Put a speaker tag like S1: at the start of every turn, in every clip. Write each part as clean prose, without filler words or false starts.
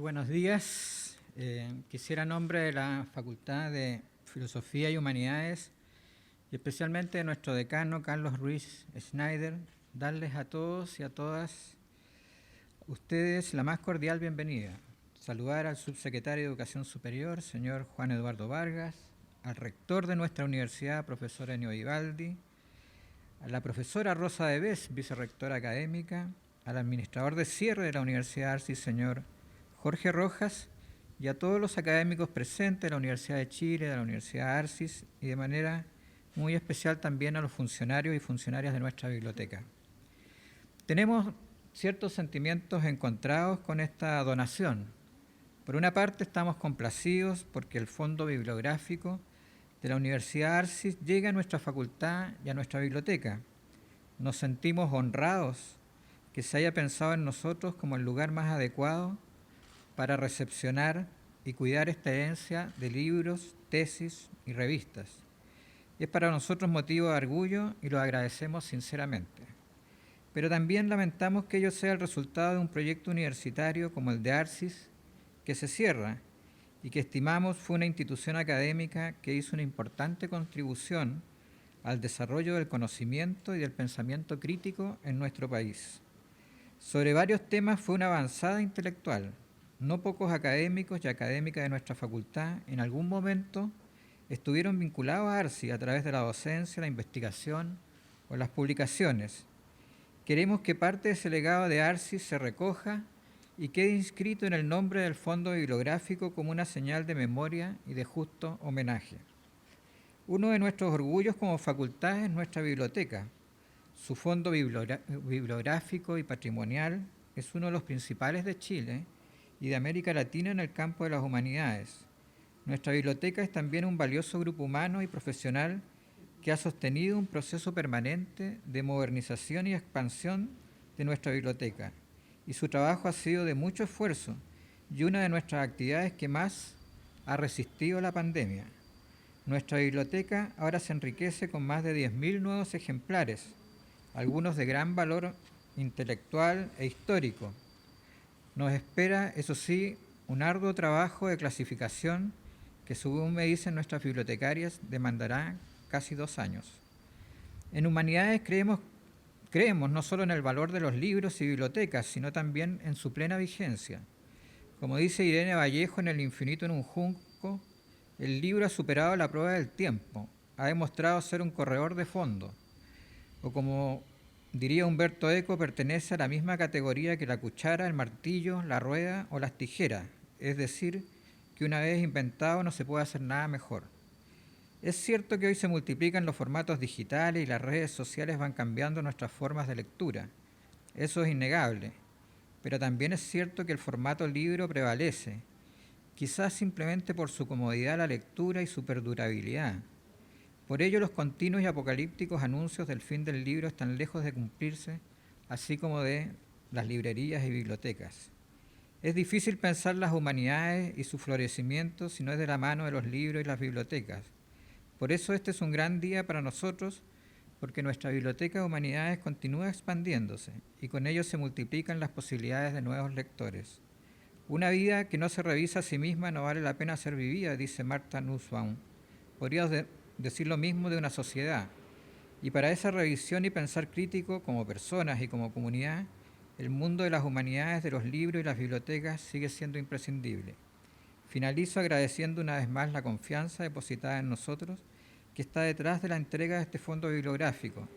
S1: Buenos días. Quisiera en nombre de la Facultad de Filosofía y Humanidades y especialmente de nuestro decano Carlos Ruiz Schneider, darles a todos y a todas ustedes la más cordial bienvenida. Saludar al subsecretario de Educación Superior, señor Juan Eduardo Vargas, al rector de nuestra universidad, profesor Enio Vivaldi, a la profesora Rosa de Bes, vicerrectora académica, al administrador de cierre de la Universidad Arcis, señor Jorge Rojas, y a todos los académicos presentes de la Universidad de Chile, de la Universidad Arcis, y de manera muy especial también a los funcionarios y funcionarias de nuestra biblioteca. Tenemos ciertos sentimientos encontrados con esta donación. Por una parte estamos complacidos porque el fondo bibliográfico de la Universidad Arcis llega a nuestra facultad y a nuestra biblioteca. Nos sentimos honrados que se haya pensado en nosotros como el lugar más adecuado para recepcionar y cuidar esta herencia de libros, tesis y revistas. Y es para nosotros motivo de orgullo y lo agradecemos sinceramente. Pero también lamentamos que ello sea el resultado de un proyecto universitario como el de Arcis, que se cierra y que estimamos fue una institución académica que hizo una importante contribución al desarrollo del conocimiento y del pensamiento crítico en nuestro país. Sobre varios temas fue una avanzada intelectual. No pocos académicos y académicas de nuestra facultad en algún momento estuvieron vinculados a Arcis a través de la docencia, la investigación o las publicaciones. Queremos que parte de ese legado de Arcis se recoja y quede inscrito en el nombre del Fondo Bibliográfico como una señal de memoria y de justo homenaje. Uno de nuestros orgullos como facultad es nuestra biblioteca. Su fondo bibliográfico y patrimonial es uno de los principales de Chile y de América Latina en el campo de las humanidades. Nuestra biblioteca es también un valioso grupo humano y profesional que ha sostenido un proceso permanente de modernización y expansión de nuestra biblioteca, y su trabajo ha sido de mucho esfuerzo y una de nuestras actividades que más ha resistido la pandemia. Nuestra biblioteca ahora se enriquece con más de 10.000 nuevos ejemplares, algunos de gran valor intelectual e histórico. Nos espera, eso sí, un arduo trabajo de clasificación que, según me dicen nuestras bibliotecarias, demandará casi 2 años. En Humanidades creemos no solo en el valor de los libros y bibliotecas, sino también en su plena vigencia. Como dice Irene Vallejo en El infinito en un junco, el libro ha superado la prueba del tiempo, ha demostrado ser un corredor de fondo, o como diría Humberto Eco, pertenece a la misma categoría que la cuchara, el martillo, la rueda o las tijeras, es decir, que una vez inventado no se puede hacer nada mejor. Es cierto que hoy se multiplican los formatos digitales y las redes sociales van cambiando nuestras formas de lectura. Eso es innegable. Pero también es cierto que el formato libro prevalece, quizás simplemente por su comodidad a la lectura y su perdurabilidad. Por ello, los continuos y apocalípticos anuncios del fin del libro están lejos de cumplirse, así como de las librerías y bibliotecas. Es difícil pensar las humanidades y su florecimiento si no es de la mano de los libros y las bibliotecas. Por eso este es un gran día para nosotros, porque nuestra Biblioteca de Humanidades continúa expandiéndose y con ello se multiplican las posibilidades de nuevos lectores. Una vida que no se revisa a sí misma no vale la pena ser vivida, dice Martha Nussbaum. Podríamos decir lo mismo de una sociedad. Y para esa revisión y pensar crítico como personas y como comunidad, el mundo de las humanidades, de los libros y las bibliotecas sigue siendo imprescindible. Finalizo agradeciendo una vez más la confianza depositada en nosotros que está detrás de la entrega de este fondo bibliográfico.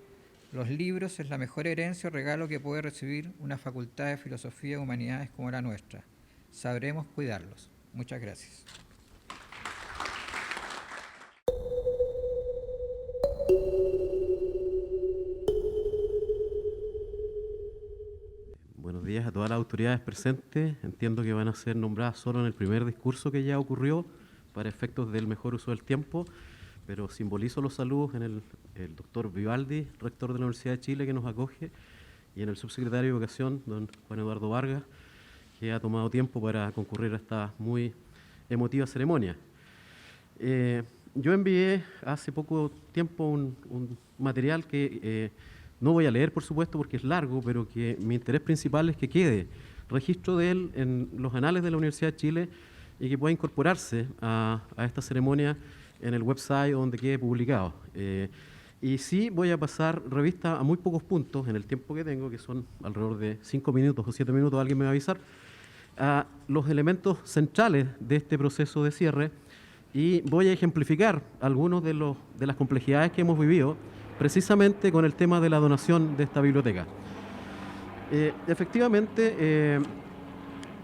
S1: Los libros es la mejor herencia o regalo que puede recibir una facultad de filosofía y humanidades como la nuestra. Sabremos cuidarlos. Muchas gracias.
S2: Buenos días a todas las autoridades presentes. Entiendo que van a ser nombradas solo en el primer discurso que ya ocurrió para efectos del mejor uso del tiempo, pero simbolizo los saludos en el doctor Vivaldi, rector de la Universidad de Chile, que nos acoge, y en el subsecretario de Educación, don Juan Eduardo Vargas, que ha tomado tiempo para concurrir a esta muy emotiva ceremonia. Yo envié hace poco tiempo un material que no voy a leer, por supuesto, porque es largo, pero que mi interés principal es que quede registro de él en los anales de la Universidad de Chile y que pueda incorporarse a esta ceremonia en el website donde quede publicado. Y sí voy a pasar revista a muy pocos puntos en el tiempo que tengo, que son alrededor de 5 minutos o 7 minutos, alguien me va a avisar, a los elementos centrales de este proceso de cierre, y voy a ejemplificar algunos de las complejidades que hemos vivido precisamente con el tema de la donación de esta biblioteca. Efectivamente,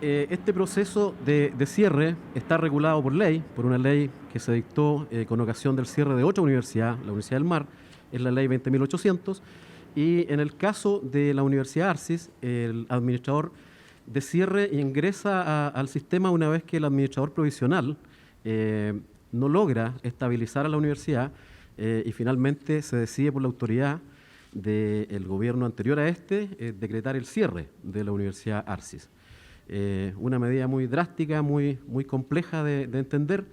S2: este proceso de cierre está regulado por ley, por una ley que se dictó con ocasión del cierre de otra universidad, la Universidad del Mar, es la ley 20.800, y en el caso de la Universidad Arcis, el administrador de cierre ingresa al sistema una vez que el administrador provisional no logra estabilizar a la universidad y finalmente se decide por la autoridad del gobierno anterior a este decretar el cierre de la Universidad Arcis. Una medida muy drástica, muy compleja de entender,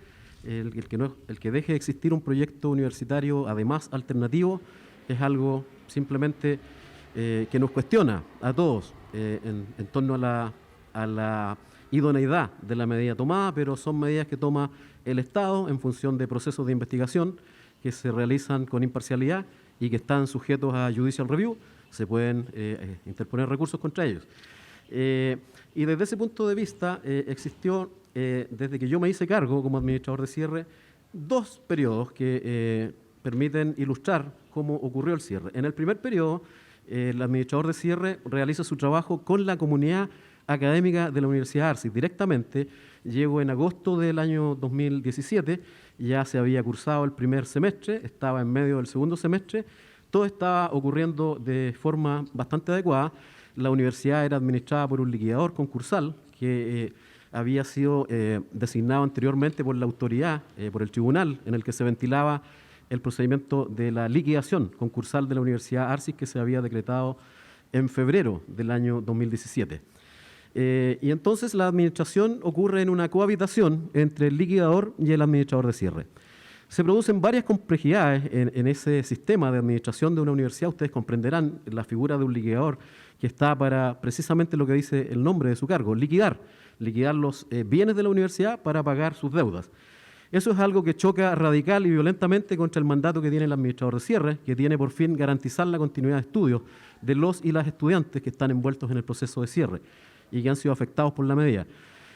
S2: el que deje de existir un proyecto universitario además alternativo es algo simplemente que nos cuestiona a todos en torno a la idoneidad de la medida tomada, pero son medidas que toma el Estado en función de procesos de investigación que se realizan con imparcialidad y que están sujetos a judicial review. Se pueden interponer recursos contra ellos. Y desde ese punto de vista existió, desde que yo me hice cargo como administrador de cierre, 2 periodos que permiten ilustrar cómo ocurrió el cierre. En el primer periodo, el administrador de cierre realiza su trabajo con la comunidad académica de la Universidad Arcis directamente. Llegó en agosto del año 2017, ya se había cursado el primer semestre, estaba en medio del segundo semestre, todo estaba ocurriendo de forma bastante adecuada. La universidad era administrada por un liquidador concursal que había sido designado anteriormente por la autoridad, por el tribunal, en el que se ventilaba el procedimiento de la liquidación concursal de la Universidad Arcis que se había decretado en febrero del año 2017. Y entonces la administración ocurre en una cohabitación entre el liquidador y el administrador de cierre. Se producen varias complejidades en ese sistema de administración de una universidad. Ustedes comprenderán la figura de un liquidador que está para precisamente lo que dice el nombre de su cargo, liquidar los bienes de la universidad para pagar sus deudas. Eso es algo que choca radical y violentamente contra el mandato que tiene el administrador de cierre, que tiene por fin garantizar la continuidad de estudios de los y las estudiantes que están envueltos en el proceso de cierre y que han sido afectados por la medida.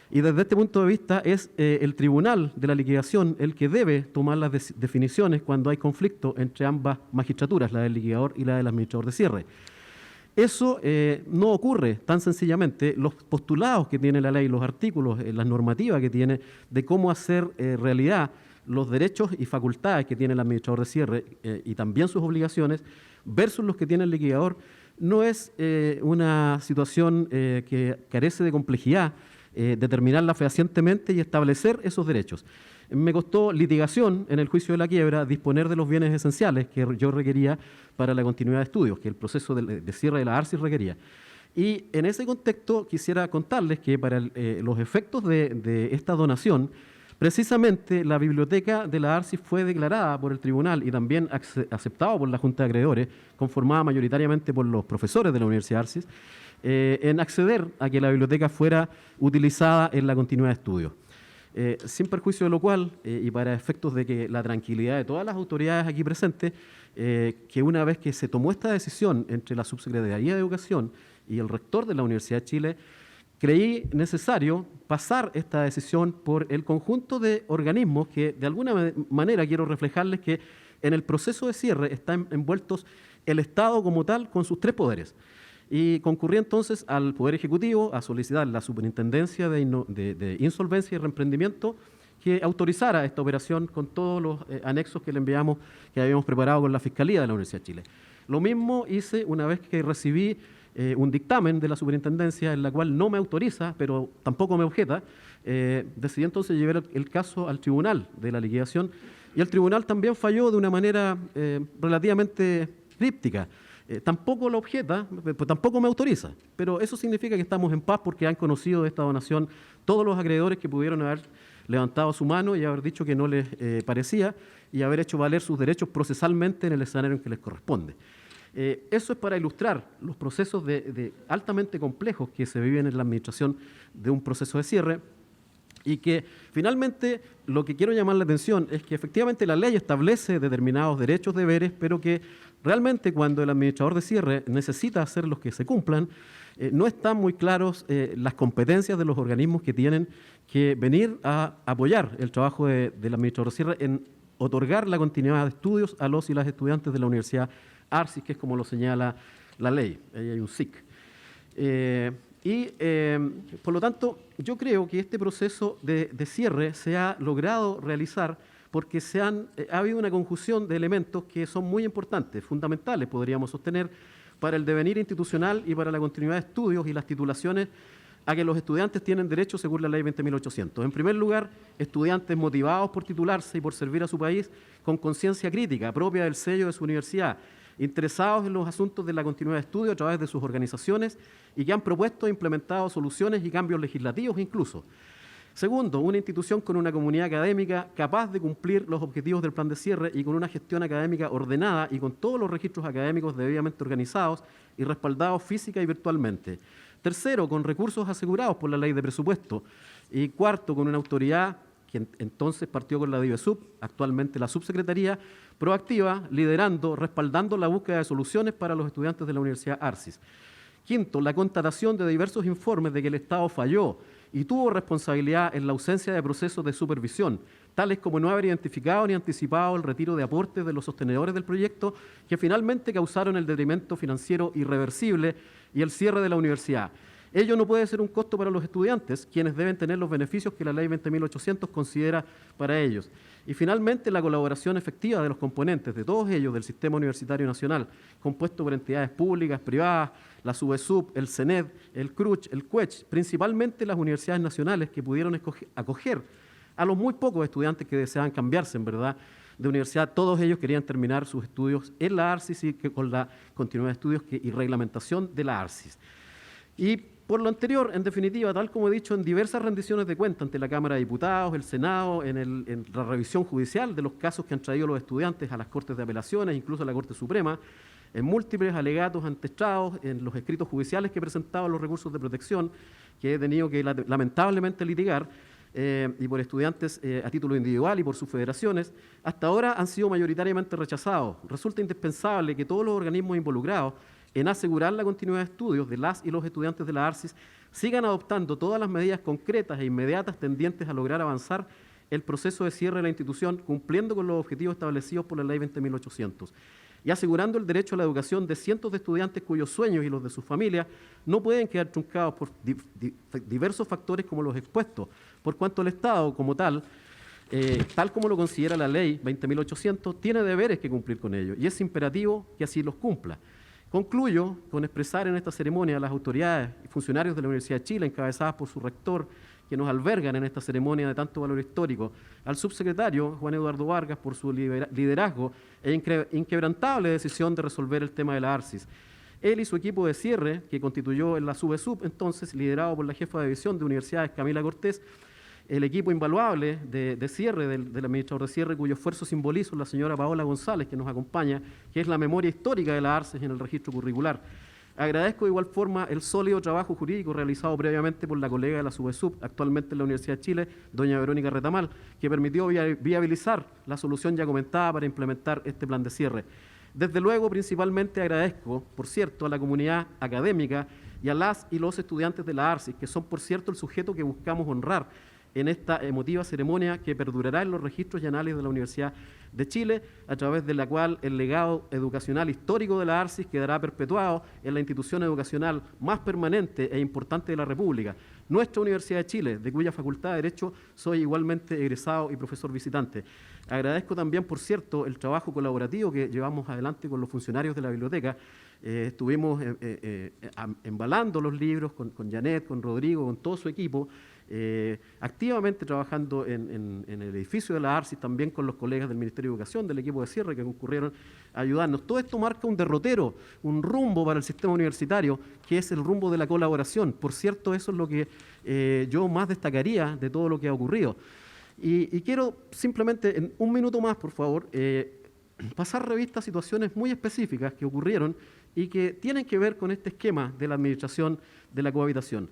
S2: Y desde este punto de vista es el tribunal de la liquidación el que debe tomar las definiciones cuando hay conflicto entre ambas magistraturas, la del liquidador y la del administrador de cierre. Eso no ocurre tan sencillamente. Los postulados que tiene la ley, los artículos, las normativas que tiene de cómo hacer realidad los derechos y facultades que tiene el administrador de cierre y también sus obligaciones versus los que tiene el liquidador, no es una situación que carece de complejidad determinarla fehacientemente y establecer esos derechos. Me costó litigación en el juicio de la quiebra disponer de los bienes esenciales que yo requería para la continuidad de estudios, que el proceso de cierre de la Arcis requería. Y en ese contexto quisiera contarles que para los efectos de esta donación, precisamente la biblioteca de la Arcis fue declarada por el tribunal y también aceptada por la Junta de Acreedores, conformada mayoritariamente por los profesores de la Universidad Arcis, en acceder a que la biblioteca fuera utilizada en la continuidad de estudios. Sin perjuicio de lo cual, y para efectos de que la tranquilidad de todas las autoridades aquí presentes, que una vez que se tomó esta decisión entre la Subsecretaría de Educación y el rector de la Universidad de Chile, creí necesario pasar esta decisión por el conjunto de organismos que de alguna manera quiero reflejarles que en el proceso de cierre están envueltos el Estado como tal con sus 3 poderes. Y concurrí entonces al Poder Ejecutivo a solicitar la Superintendencia de Insolvencia y Reemprendimiento que autorizara esta operación con todos los anexos que le enviamos, que habíamos preparado con la Fiscalía de la Universidad de Chile. Lo mismo hice una vez que recibí un dictamen de la Superintendencia en la cual no me autoriza, pero tampoco me objeta. Decidí entonces llevar el caso al Tribunal de la Liquidación y el Tribunal también falló de una manera relativamente críptica. Tampoco lo objeta, pues tampoco me autoriza, pero eso significa que estamos en paz porque han conocido de esta donación todos los acreedores que pudieron haber levantado su mano y haber dicho que no les parecía y haber hecho valer sus derechos procesalmente en el escenario en que les corresponde. Eso es para ilustrar los procesos de altamente complejos que se viven en la administración de un proceso de cierre, y que finalmente lo que quiero llamar la atención es que efectivamente la ley establece determinados derechos, deberes, pero que realmente cuando el administrador de cierre necesita hacer los que se cumplan, no están muy claros las competencias de los organismos que tienen que venir a apoyar el trabajo del administrador de cierre en otorgar la continuidad de estudios a los y las estudiantes de la Universidad ARCIS, que es como lo señala la ley. Ahí hay un SIC. Por lo tanto, yo creo que este proceso de cierre se ha logrado realizar porque ha habido una conjunción de elementos que son muy importantes, fundamentales, podríamos sostener, para el devenir institucional y para la continuidad de estudios y las titulaciones a que los estudiantes tienen derecho según la ley 20.800. En primer lugar, estudiantes motivados por titularse y por servir a su país con conciencia crítica propia del sello de su universidad, interesados en los asuntos de la continuidad de estudio a través de sus organizaciones y que han propuesto e implementado soluciones y cambios legislativos incluso. Segundo, una institución con una comunidad académica capaz de cumplir los objetivos del plan de cierre y con una gestión académica ordenada y con todos los registros académicos debidamente organizados y respaldados física y virtualmente. Tercero, con recursos asegurados por la ley de presupuesto. Y cuarto, con una autoridad que entonces partió con la DIVESUB, actualmente la subsecretaría, proactiva, liderando, respaldando la búsqueda de soluciones para los estudiantes de la Universidad ARCIS. Quinto, la constatación de diversos informes de que el Estado falló y tuvo responsabilidad en la ausencia de procesos de supervisión, tales como no haber identificado ni anticipado el retiro de aportes de los sostenedores del proyecto, que finalmente causaron el detrimento financiero irreversible y el cierre de la universidad. Ello no puede ser un costo para los estudiantes, quienes deben tener los beneficios que la ley 20.800 considera para ellos. Y finalmente, la colaboración efectiva de los componentes, de todos ellos, del Sistema Universitario Nacional, compuesto por entidades públicas, privadas, la SUBESUB, el CENED, el CRUCH, el CUECH, principalmente las universidades nacionales que pudieron acoger a los muy pocos estudiantes que deseaban cambiarse, en verdad, de universidad. Todos ellos querían terminar sus estudios en la ARCIS y con la continuidad de estudios y reglamentación de la ARCIS. Y por lo anterior, en definitiva, tal como he dicho en diversas rendiciones de cuentas ante la Cámara de Diputados, el Senado, en la revisión judicial de los casos que han traído los estudiantes a las Cortes de Apelaciones, incluso a la Corte Suprema, en múltiples alegatos ante estrados, en los escritos judiciales que he presentado a los recursos de protección que he tenido que lamentablemente litigar, y por estudiantes a título individual y por sus federaciones, hasta ahora han sido mayoritariamente rechazados. Resulta indispensable que todos los organismos involucrados en asegurar la continuidad de estudios de las y los estudiantes de la ARCIS sigan adoptando todas las medidas concretas e inmediatas tendientes a lograr avanzar el proceso de cierre de la institución, cumpliendo con los objetivos establecidos por la ley 20.800 y asegurando el derecho a la educación de cientos de estudiantes cuyos sueños y los de sus familias no pueden quedar truncados por diversos factores como los expuestos, por cuanto el Estado como tal, tal como lo considera la ley 20.800, tiene deberes que cumplir con ellos y es imperativo que así los cumpla. Concluyo con expresar en esta ceremonia a las autoridades y funcionarios de la Universidad de Chile, encabezadas por su rector, que nos albergan en esta ceremonia de tanto valor histórico, al subsecretario Juan Eduardo Vargas por su liderazgo e inquebrantable decisión de resolver el tema de la ARCIS. Él y su equipo de cierre, que constituyó en la SUBESUB, entonces liderado por la jefa de división de universidades Camila Cortés, el equipo invaluable de cierre del administrador de cierre, cuyo esfuerzo simbolizo la señora Paola González, que nos acompaña, que es la memoria histórica de la ARCIS en el registro curricular. Agradezco de igual forma el sólido trabajo jurídico realizado previamente por la colega de la SUBESUB, actualmente en la Universidad de Chile, doña Verónica Retamal, que permitió viabilizar la solución ya comentada para implementar este plan de cierre. Desde luego, principalmente agradezco, por cierto, a la comunidad académica y a las y los estudiantes de la ARCIS, que son, por cierto, el sujeto que buscamos honrar en esta emotiva ceremonia que perdurará en los registros y anales de la Universidad de Chile, a través de la cual el legado educacional histórico de la ARCIS quedará perpetuado en la institución educacional más permanente e importante de la República, nuestra Universidad de Chile, de cuya Facultad de Derecho soy igualmente egresado y profesor visitante. Agradezco también, por cierto, el trabajo colaborativo que llevamos adelante con los funcionarios de la biblioteca. Estuvimos embalando los libros con Janet, con Rodrigo, con todo su equipo, activamente trabajando en el edificio de la ARCIS, también con los colegas del Ministerio de Educación, del equipo de cierre que concurrieron a ayudarnos. Todo esto marca un derrotero, un rumbo para el sistema universitario, que es el rumbo de la colaboración. Por cierto, eso es lo que yo más destacaría de todo lo que ha ocurrido. Y quiero simplemente, en un minuto más, por favor, pasar revista a situaciones muy específicas que ocurrieron y que tienen que ver con este esquema de la administración de la cohabitación.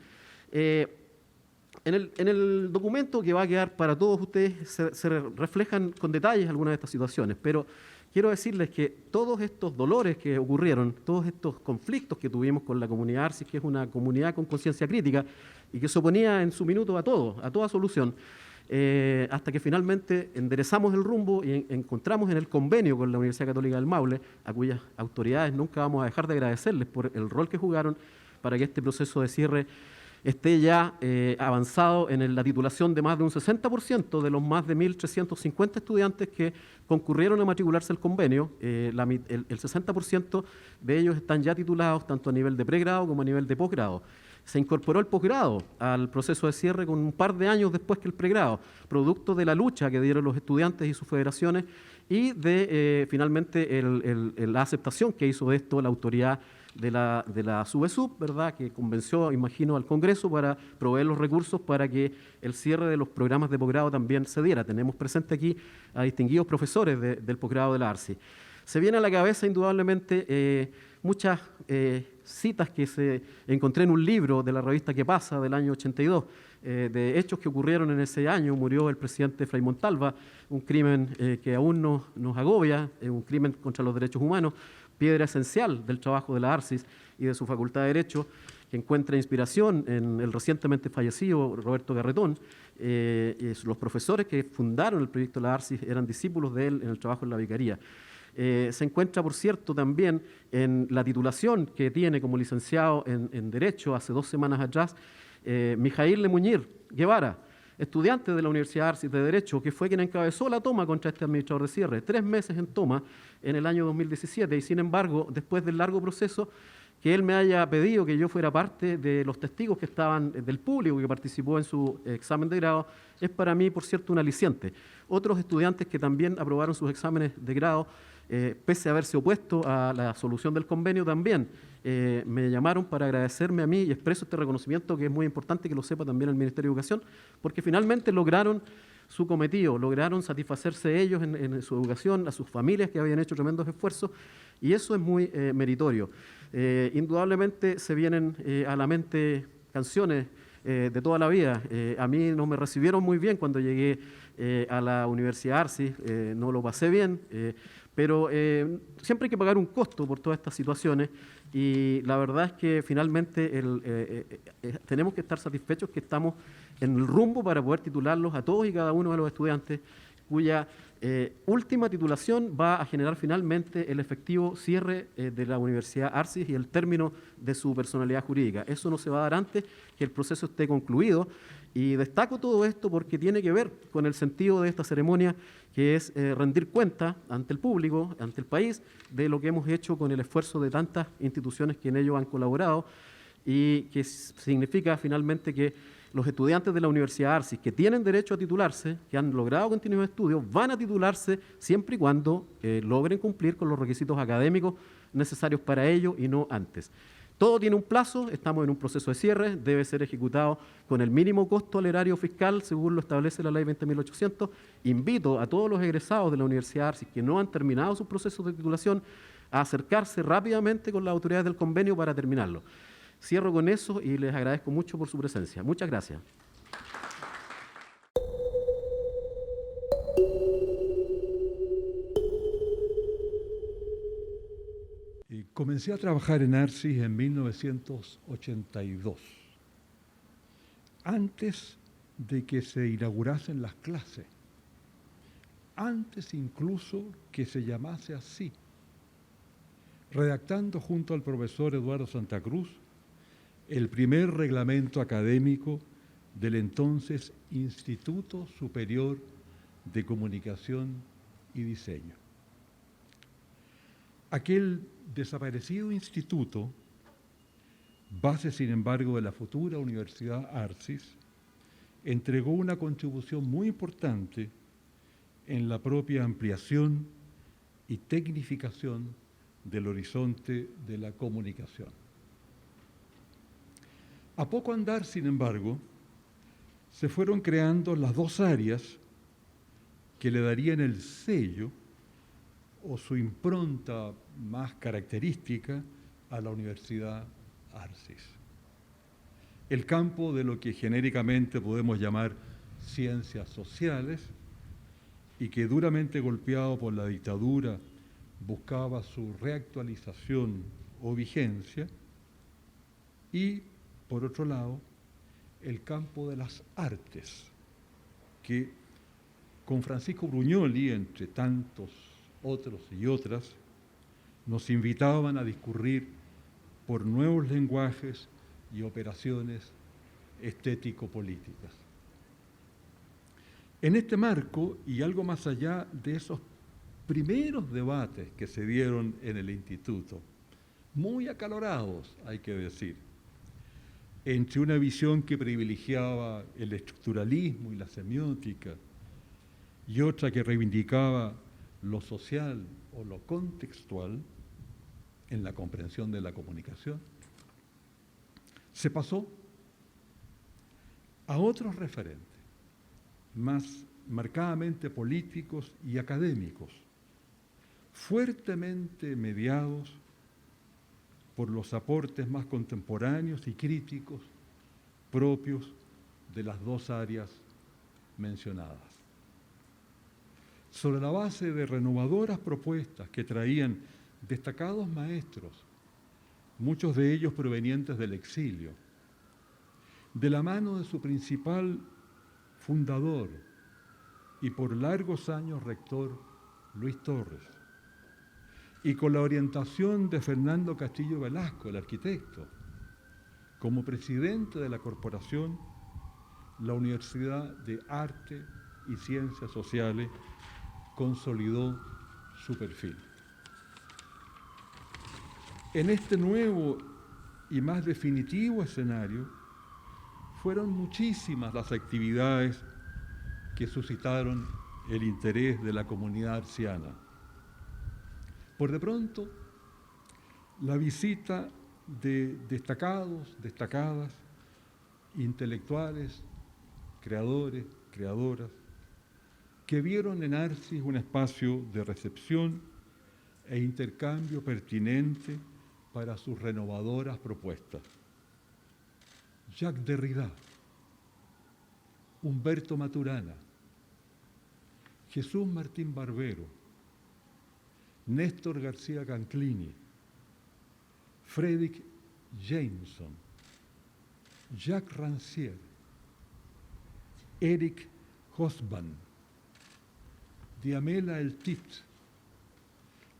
S2: En el documento que va a quedar para todos ustedes se reflejan con detalles algunas de estas situaciones, pero quiero decirles que todos estos dolores que ocurrieron, todos estos conflictos que tuvimos con la comunidad ARCIS, que es una comunidad con conciencia crítica y que se oponía en su minuto a todo, a toda solución, hasta que finalmente enderezamos el rumbo y encontramos en el convenio con la Universidad Católica del Maule, a cuyas autoridades nunca vamos a dejar de agradecerles por el rol que jugaron para que este proceso de cierre esté ya avanzado en la titulación de más de un 60% de los más de 1.350 estudiantes que concurrieron a matricularse al convenio. El 60% de ellos están ya titulados tanto a nivel de pregrado como a nivel de posgrado. Se incorporó el posgrado al proceso de cierre con un par de años después que el pregrado, producto de la lucha que dieron los estudiantes y sus federaciones y de finalmente la aceptación que hizo de esto la autoridad de la Subesub, ¿verdad?, que convenció, imagino, al Congreso para proveer los recursos para que el cierre de los programas de posgrado también se diera. Tenemos presente aquí a distinguidos profesores del posgrado de la ARCI. Se viene a la cabeza, indudablemente, muchas citas que se encontré en un libro de la revista ¿Qué pasa?, del año 82, de hechos que ocurrieron en ese año. Murió el presidente Frei Montalva, un crimen que aún nos agobia, un crimen contra los derechos humanos, piedra esencial del trabajo de la ARCIS y de su Facultad de Derecho, que encuentra inspiración en el recientemente fallecido Roberto Garretón. Los profesores que fundaron el proyecto de la ARCIS eran discípulos de él en el trabajo en la vicaría. Se encuentra, por cierto, también en la titulación que tiene como licenciado en Derecho hace 2 semanas atrás, Mijail Lemuñir Guevara, estudiante de la Universidad ARCIS de Derecho, que fue quien encabezó la toma contra este administrador de cierre. 3 meses en toma en el año 2017 y, sin embargo, después del largo proceso, que él me haya pedido que yo fuera parte de los testigos que estaban, del público que participó en su examen de grado, es para mí, por cierto, un aliciente. Otros estudiantes que también aprobaron sus exámenes de grado, pese a haberse opuesto a la solución del convenio, también me llamaron para agradecerme a mí y expreso este reconocimiento que es muy importante que lo sepa también el Ministerio de Educación, porque finalmente lograron su cometido, lograron satisfacerse ellos en su educación, a sus familias que habían hecho tremendos esfuerzos, y eso es muy meritorio. Indudablemente se vienen a la mente canciones de toda la vida. A mí no me recibieron muy bien cuando llegué a la Universidad ARCIS, no lo pasé bien, pero siempre hay que pagar un costo por todas estas situaciones y la verdad es que finalmente tenemos que estar satisfechos que estamos en el rumbo para poder titularlos a todos y cada uno de los estudiantes cuya última titulación va a generar finalmente el efectivo cierre de la Universidad ARCIS y el término de su personalidad jurídica. Eso no se va a dar antes que el proceso esté concluido. Y destaco todo esto porque tiene que ver con el sentido de esta ceremonia, que es rendir cuenta ante el público, ante el país, de lo que hemos hecho con el esfuerzo de tantas instituciones que en ello han colaborado y que significa finalmente que los estudiantes de la Universidad ARCIS que tienen derecho a titularse, que han logrado continuar estudios, van a titularse siempre y cuando logren cumplir con los requisitos académicos necesarios para ello y no antes. Todo tiene un plazo, estamos en un proceso de cierre, debe ser ejecutado con el mínimo costo al erario fiscal, según lo establece la ley 20.800. Invito a todos los egresados de la Universidad ARCIS que no han terminado sus procesos de titulación a acercarse rápidamente con las autoridades del convenio para terminarlo. Cierro con eso y les agradezco mucho por su presencia. Muchas gracias.
S3: Comencé a trabajar en ARCIS en 1982, antes de que se inaugurasen las clases, antes incluso que se llamase así, redactando junto al profesor Eduardo Santa Cruz el primer reglamento académico del entonces Instituto Superior de Comunicación y Diseño. Aquel desaparecido instituto, base sin embargo de la futura Universidad ARCIS, entregó una contribución muy importante en la propia ampliación y tecnificación del horizonte de la comunicación. A poco andar, sin embargo, se fueron creando las 2 áreas que le darían el sello o su impronta más característica a la Universidad Arcis. El campo de lo que genéricamente podemos llamar ciencias sociales y que duramente golpeado por la dictadura buscaba su reactualización o vigencia, y por otro lado el campo de las artes, que con Francisco Bruñoli, entre tantos otros y otras, nos invitaban a discurrir por nuevos lenguajes y operaciones estético-políticas. En este marco, y algo más allá de esos primeros debates que se dieron en el instituto, muy acalorados, hay que decir, entre una visión que privilegiaba el estructuralismo y la semiótica y otra que reivindicaba lo social o lo contextual en la comprensión de la comunicación, se pasó a otros referentes, más marcadamente políticos y académicos, fuertemente mediados por los aportes más contemporáneos y críticos propios de las dos áreas mencionadas. Sobre la base de renovadoras propuestas que traían destacados maestros, muchos de ellos provenientes del exilio, de la mano de su principal fundador y por largos años rector, Luis Torres, y con la orientación de Fernando Castillo Velasco, el arquitecto, como presidente de la corporación, la Universidad de Arte y Ciencias Sociales consolidó su perfil. En este nuevo y más definitivo escenario, fueron muchísimas las actividades que suscitaron el interés de la comunidad arciana. Por de pronto, la visita de destacados, destacadas, intelectuales, creadores, creadoras, que vieron en Arcis un espacio de recepción e intercambio pertinente para sus renovadoras propuestas. Jacques Derrida, Humberto Maturana, Jesús Martín Barbero, Néstor García Canclini, Frederick Jameson, Jacques Rancière, Eric Hobsbawm, Diamela Eltit,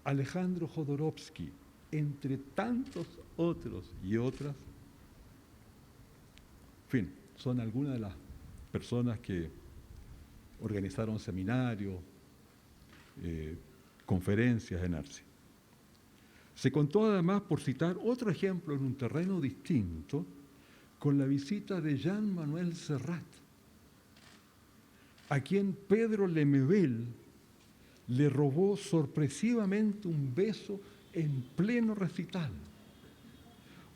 S3: Alejandro Jodorowsky, entre tantos otros y otras. En fin, son algunas de las personas que organizaron seminarios, conferencias en Arcis. Se contó además, por citar otro ejemplo en un terreno distinto, con la visita de Jean-Manuel Serrat, a quien Pedro Lemebel le robó sorpresivamente un beso en pleno recital,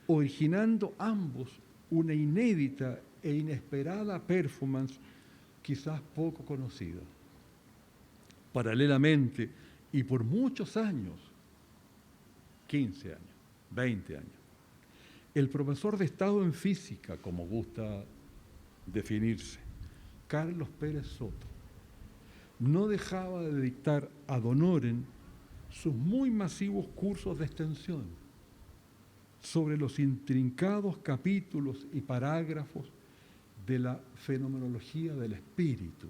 S3: originando ambos una inédita e inesperada performance quizás poco conocida. Paralelamente, y por muchos años, 15 años, 20 años, el profesor de Estado en Física, como gusta definirse, Carlos Pérez Soto, no dejaba de dictar ad honorem sus muy masivos cursos de extensión sobre los intrincados capítulos y parágrafos de la fenomenología del espíritu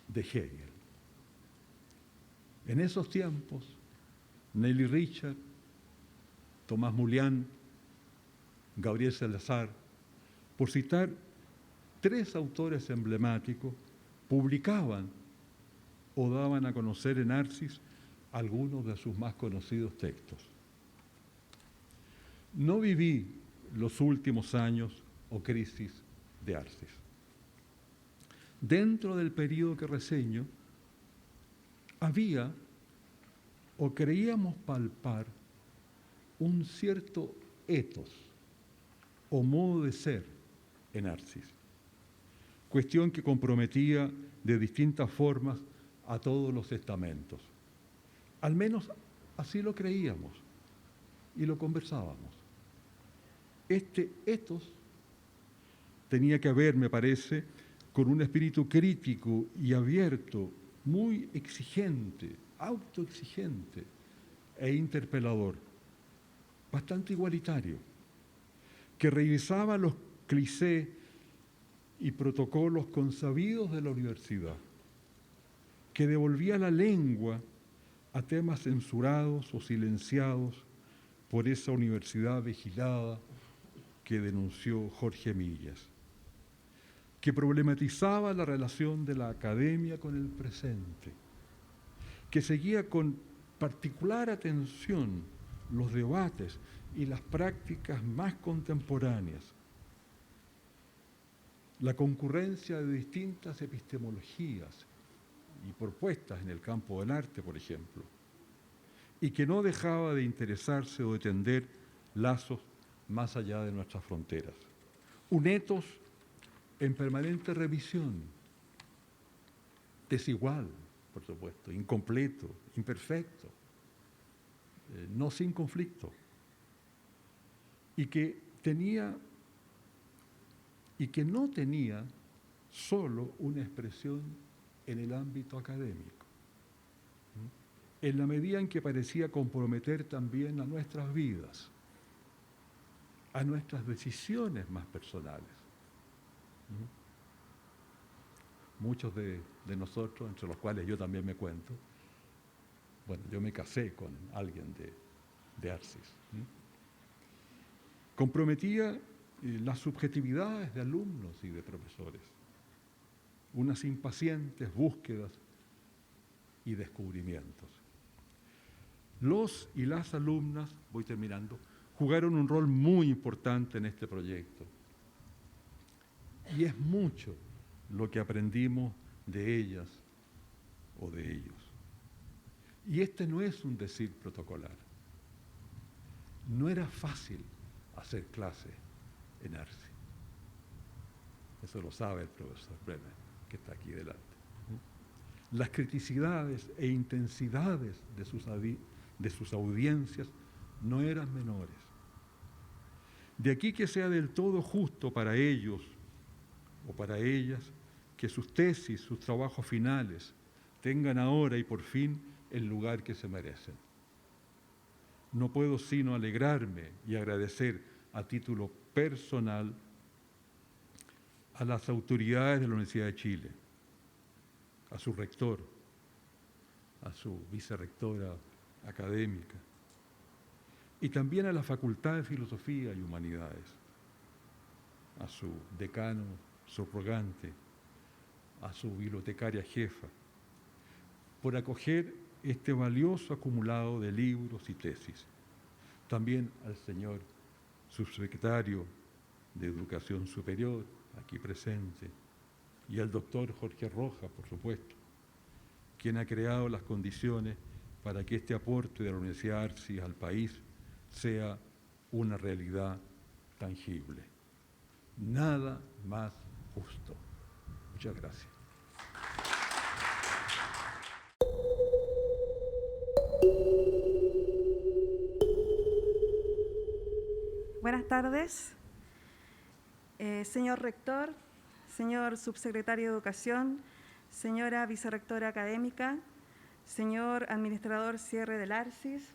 S3: de Hegel. En esos tiempos, Nelly Richard, Tomás Mulián, Gabriel Salazar, por citar tres autores emblemáticos, publicaban o daban a conocer en Arcis algunos de sus más conocidos textos. No viví los últimos años o crisis de Arcis. Dentro del periodo que reseño, había o creíamos palpar un cierto ethos o modo de ser en Arcis, cuestión que comprometía de distintas formas a todos los estamentos. Al menos así lo creíamos y lo conversábamos. Este ethos tenía que ver, me parece, con un espíritu crítico y abierto, muy exigente, autoexigente e interpelador, bastante igualitario, que revisaba los clichés y protocolos consabidos de la universidad, que devolvía la lengua a temas censurados o silenciados por esa universidad vigilada que denunció Jorge Millas, que problematizaba la relación de la academia con el presente, que seguía con particular atención los debates y las prácticas más contemporáneas, la concurrencia de distintas epistemologías y propuestas en el campo del arte, por ejemplo, y que no dejaba de interesarse o de tender lazos más allá de nuestras fronteras. Un ethos en permanente revisión, desigual, por supuesto, incompleto, imperfecto, no sin conflicto, y que no tenía solo una expresión en el ámbito académico, en la medida en que parecía comprometer también a nuestras vidas, a nuestras decisiones más personales. Muchos de nosotros, entre los cuales yo también me cuento, bueno, yo me casé con alguien de Arcis. Comprometía las subjetividades de alumnos y de profesores, unas impacientes búsquedas y descubrimientos. Los y las alumnas, voy terminando, jugaron un rol muy importante en este proyecto. Y es mucho lo que aprendimos de ellas o de ellos. Y este no es un decir protocolar. No era fácil hacer clase en Arcis. Eso lo sabe el profesor Bremer, que está aquí delante. Las criticidades e intensidades de sus audiencias no eran menores. De aquí que sea del todo justo para ellos o para ellas que sus tesis, sus trabajos finales, tengan ahora y por fin el lugar que se merecen. No puedo sino alegrarme y agradecer a título personal a las autoridades de la Universidad de Chile, a su rector, a su vicerrectora académica, y también a la Facultad de Filosofía y Humanidades, a su decano subrogante, a su bibliotecaria jefa, por acoger este valioso acumulado de libros y tesis. También al señor subsecretario de Educación Superior, aquí presente, y al doctor Jorge Rojas, por supuesto, quien ha creado las condiciones para que este aporte de la Universidad Arcis al país sea una realidad tangible. Nada más justo. Muchas gracias.
S4: Buenas tardes, señor rector, señor subsecretario de Educación, señora vicerrectora académica, señor administrador cierre del Arcis,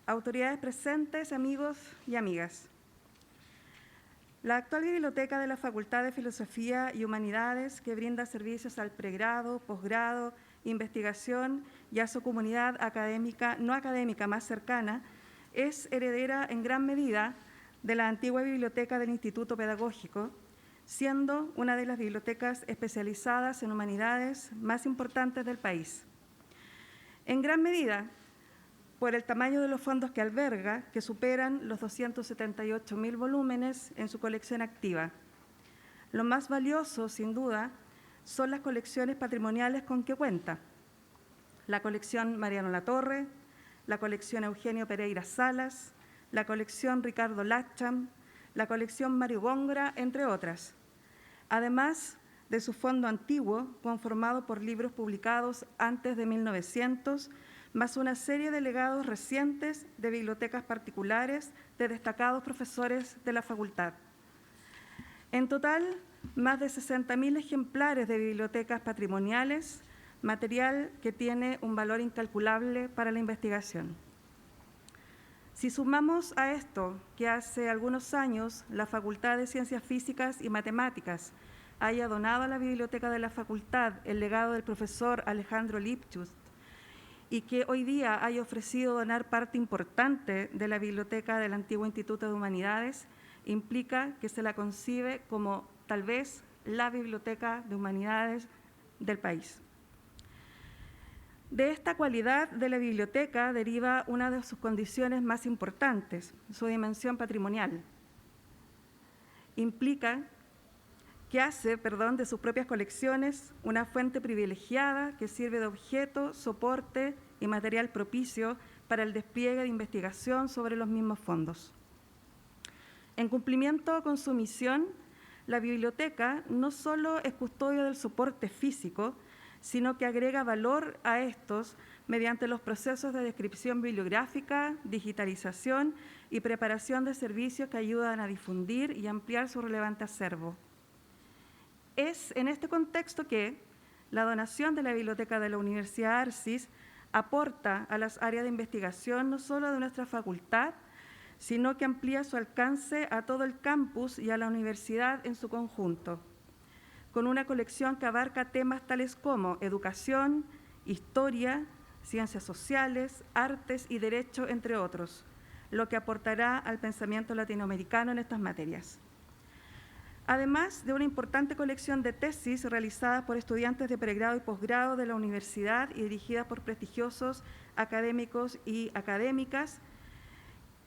S4: autoridades presentes, amigos y amigas. La actual biblioteca de la Facultad de Filosofía y Humanidades, que brinda servicios al pregrado, posgrado, investigación y a su comunidad académica, no académica más cercana, es heredera en gran medida de la antigua biblioteca del Instituto Pedagógico, siendo una de las bibliotecas especializadas en humanidades más importantes del país. En gran medida, por el tamaño de los fondos que alberga, que superan los 278.000 volúmenes en su colección activa. Lo más valioso, sin duda, son las colecciones patrimoniales con que cuenta. La colección Mariano Latorre, la colección Eugenio Pereira Salas, la colección Ricardo Lacham, la colección Mario Góngora, entre otras. Además de su fondo antiguo, conformado por libros publicados antes de 1900, más una serie de legados recientes de bibliotecas particulares de destacados profesores de la facultad. En total, más de 60.000 ejemplares de bibliotecas patrimoniales, material que tiene un valor incalculable para la investigación. Si sumamos a esto que hace algunos años la Facultad de Ciencias Físicas y Matemáticas haya donado a la biblioteca de la facultad el legado del profesor Alejandro Lipchus y que hoy día haya ofrecido donar parte importante de la biblioteca del antiguo Instituto de Humanidades, implica que se la concibe como tal vez la biblioteca de humanidades del país. De esta cualidad de la biblioteca deriva una de sus condiciones más importantes, su dimensión patrimonial. Implica que hace, de sus propias colecciones una fuente privilegiada que sirve de objeto, soporte y material propicio para el despliegue de investigación sobre los mismos fondos. En cumplimiento con su misión, la biblioteca no solo es custodia del soporte físico, sino que agrega valor a estos mediante los procesos de descripción bibliográfica, digitalización y preparación de servicios que ayudan a difundir y ampliar su relevante acervo. Es en este contexto que la donación de la Biblioteca de la Universidad Arcis aporta a las áreas de investigación no solo de nuestra facultad, sino que amplía su alcance a todo el campus y a la universidad en su conjunto, con una colección que abarca temas tales como educación, historia, ciencias sociales, artes y derecho, entre otros, lo que aportará al pensamiento latinoamericano en estas materias. Además de una importante colección de tesis realizadas por estudiantes de pregrado y posgrado de la universidad y dirigidas por prestigiosos académicos y académicas,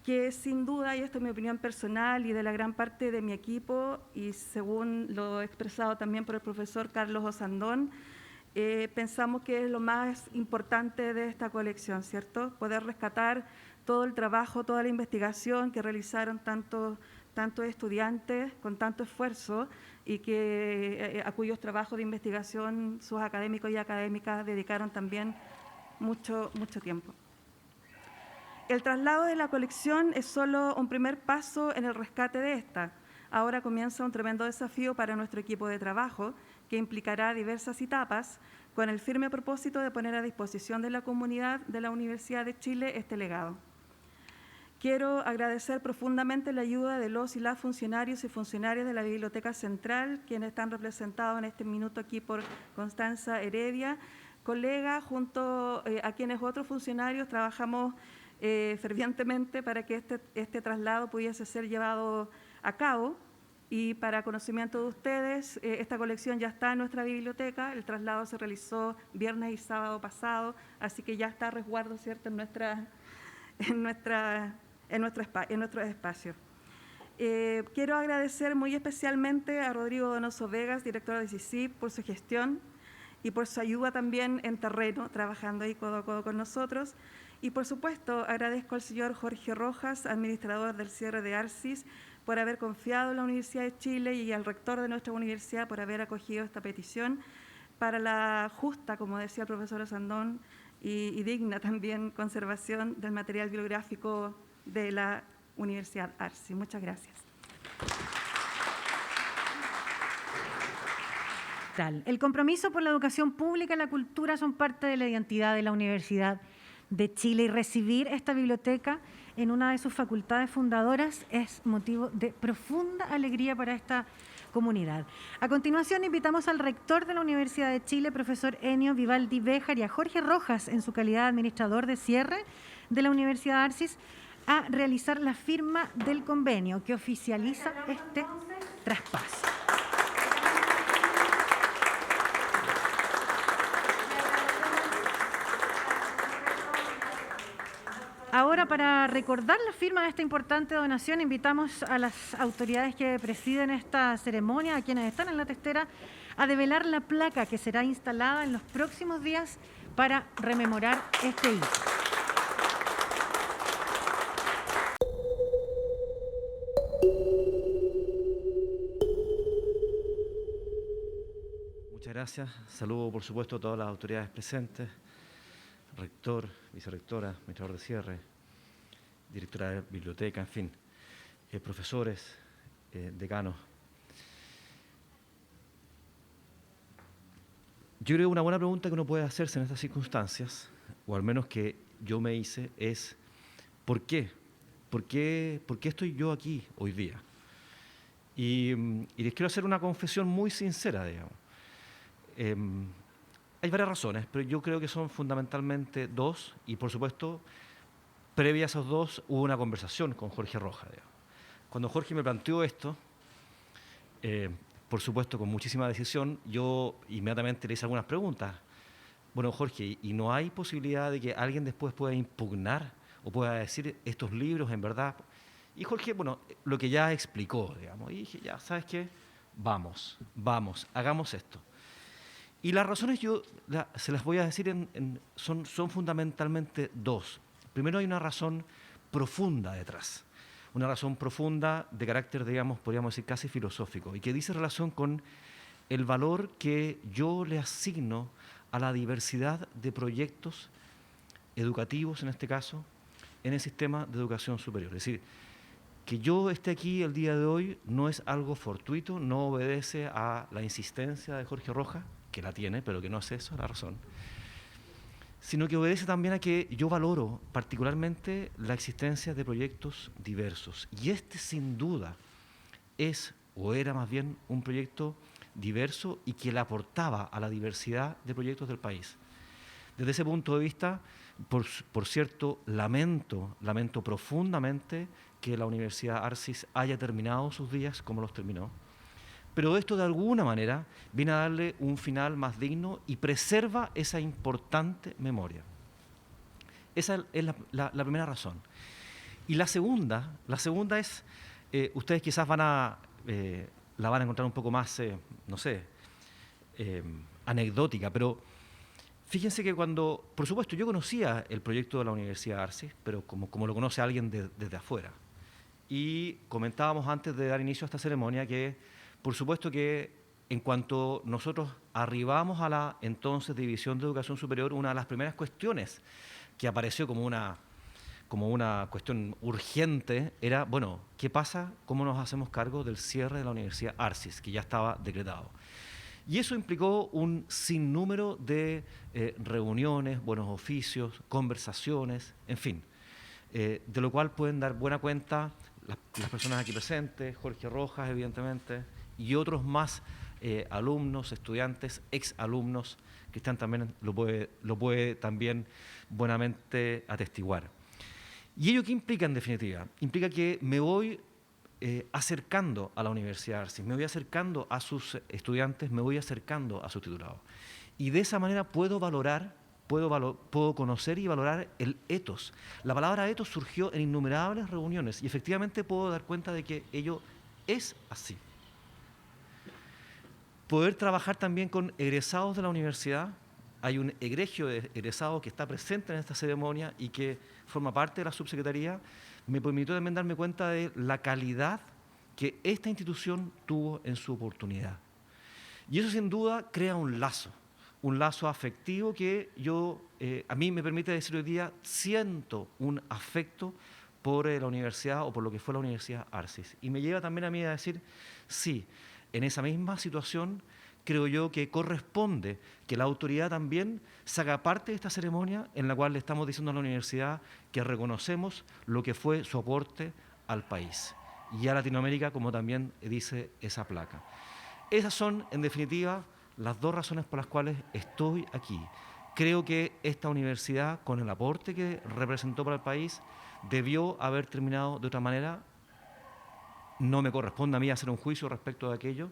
S4: que sin duda, y esto es mi opinión personal y de la gran parte de mi equipo, y según lo expresado también por el profesor Carlos Osandón, pensamos que es lo más importante de esta colección, ¿cierto? Poder rescatar todo el trabajo, toda la investigación que realizaron tantos estudiantes con tanto esfuerzo y a cuyos trabajos de investigación sus académicos y académicas dedicaron también mucho tiempo. El traslado de la colección es solo un primer paso en el rescate de esta. Ahora comienza un tremendo desafío para nuestro equipo de trabajo que implicará diversas etapas con el firme propósito de poner a disposición de la comunidad de la Universidad de Chile este legado. Quiero agradecer profundamente la ayuda de los y las funcionarios y funcionarias de la Biblioteca Central, quienes están representados en este minuto aquí por Constanza Heredia, colega, junto a quienes otros funcionarios trabajamos fervientemente para que este traslado pudiese ser llevado a cabo. Y para conocimiento de ustedes, esta colección ya está en nuestra biblioteca, el traslado se realizó viernes y sábado pasado, así que ya está a resguardo, ¿cierto?, en nuestro espacio. Quiero agradecer muy especialmente a Rodrigo Donoso Vegas, director de CICIP, por su gestión y por su ayuda también en terreno, trabajando ahí codo a codo con nosotros. Y por supuesto, agradezco al señor Jorge Rojas, administrador del cierre de Arcis, por haber confiado en la Universidad de Chile y al rector de nuestra universidad por haber acogido esta petición para la justa, como decía el profesor Osandón, y digna también conservación del material bibliográfico de la Universidad Arcis. Muchas gracias.
S5: El compromiso por la educación pública y la cultura son parte de la identidad de la Universidad de Chile y recibir esta biblioteca en una de sus facultades fundadoras es motivo de profunda alegría para esta comunidad. A continuación invitamos al rector de la Universidad de Chile, profesor Enio Vivaldi Béjar, y a Jorge Rojas, en su calidad de administrador de cierre de la Universidad Arcis, a realizar la firma del convenio que oficializa este traspaso. Ahora, para recordar la firma de esta importante donación, invitamos a las autoridades que presiden esta ceremonia, a quienes están en la testera, a develar la placa que será instalada en los próximos días para rememorar este hito.
S6: Muchas gracias. Saludo, por supuesto, a todas las autoridades presentes, rector, vicerrectora, administrador de cierre, directora de biblioteca, en fin, profesores, decanos. Yo creo que una buena pregunta que uno puede hacerse en estas circunstancias, o al menos que yo me hice, es ¿por qué? ¿Por qué estoy yo aquí hoy día? Y les quiero hacer una confesión muy sincera, digamos. Hay varias razones, pero yo creo que son fundamentalmente dos, y por supuesto, previa a esos dos, hubo una conversación con Jorge Rojas, digamos. Cuando Jorge me planteó esto, por supuesto, con muchísima decisión, yo inmediatamente le hice algunas preguntas. Bueno, Jorge, ¿y no hay posibilidad de que alguien después pueda impugnar o pueda decir estos libros en verdad? Y Jorge, bueno, lo que ya explicó, digamos, y dije, ya, ¿sabes qué? Vamos, hagamos esto. Y las razones yo se las voy a decir, son fundamentalmente dos. Primero hay una razón profunda detrás. Una razón profunda de carácter, digamos, podríamos decir casi filosófico, y que dice relación con el valor que yo le asigno a la diversidad de proyectos educativos, en este caso, en el sistema de educación superior. Es decir, que yo esté aquí el día de hoy no es algo fortuito, no obedece a la insistencia de Jorge Rojas, que la tiene, pero que no es eso la razón, sino que obedece también a que yo valoro particularmente la existencia de proyectos diversos. Y este, sin duda, es, o era más bien, un proyecto diverso y que le aportaba a la diversidad de proyectos del país. Desde ese punto de vista, por cierto, lamento profundamente que la Universidad Arcis haya terminado sus días como los terminó. Pero esto de alguna manera viene a darle un final más digno y preserva esa importante memoria. Esa es la primera razón. Y la segunda es, ustedes quizás la van a encontrar un poco más, no sé, anecdótica, pero fíjense que cuando, por supuesto, yo conocía el proyecto de la Universidad Arcis, pero como lo conoce alguien desde afuera. Y comentábamos antes de dar inicio a esta ceremonia que, por supuesto que en cuanto nosotros arribamos a la entonces División de Educación Superior, una de las primeras cuestiones que apareció como una cuestión urgente era, bueno, ¿qué pasa? ¿Cómo nos hacemos cargo del cierre de la Universidad Arcis, que ya estaba decretado? Y eso implicó un sinnúmero de reuniones, buenos oficios, conversaciones, en fin, de lo cual pueden dar buena cuenta las personas aquí presentes, Jorge Rojas, evidentemente, y otros más alumnos, estudiantes, exalumnos, que están también, lo puede también buenamente atestiguar. ¿Y ello qué implica en definitiva? Implica que me voy acercando a la Universidad Arcis, me voy acercando a sus estudiantes, me voy acercando a sus titulados. Y de esa manera puedo conocer y valorar el ethos. La palabra ethos surgió en innumerables reuniones y efectivamente puedo dar cuenta de que ello es así. Poder trabajar también con egresados de la universidad. Hay un egregio de egresados que está presente en esta ceremonia y que forma parte de la subsecretaría. Me permitió también darme cuenta de la calidad que esta institución tuvo en su oportunidad. Y eso sin duda crea un lazo afectivo que a mí me permite decir hoy día, siento un afecto por la universidad o por lo que fue la Universidad Arcis. Y me lleva también a mí a decir, sí, en esa misma situación creo yo que corresponde que la autoridad también se haga parte de esta ceremonia en la cual le estamos diciendo a la universidad que reconocemos lo que fue su aporte al país y a Latinoamérica, como también dice esa placa. Esas son, en definitiva, las dos razones por las cuales estoy aquí. Creo que esta universidad, con el aporte que representó para el país, debió haber terminado de otra manera. No me corresponde a mí hacer un juicio respecto de aquello,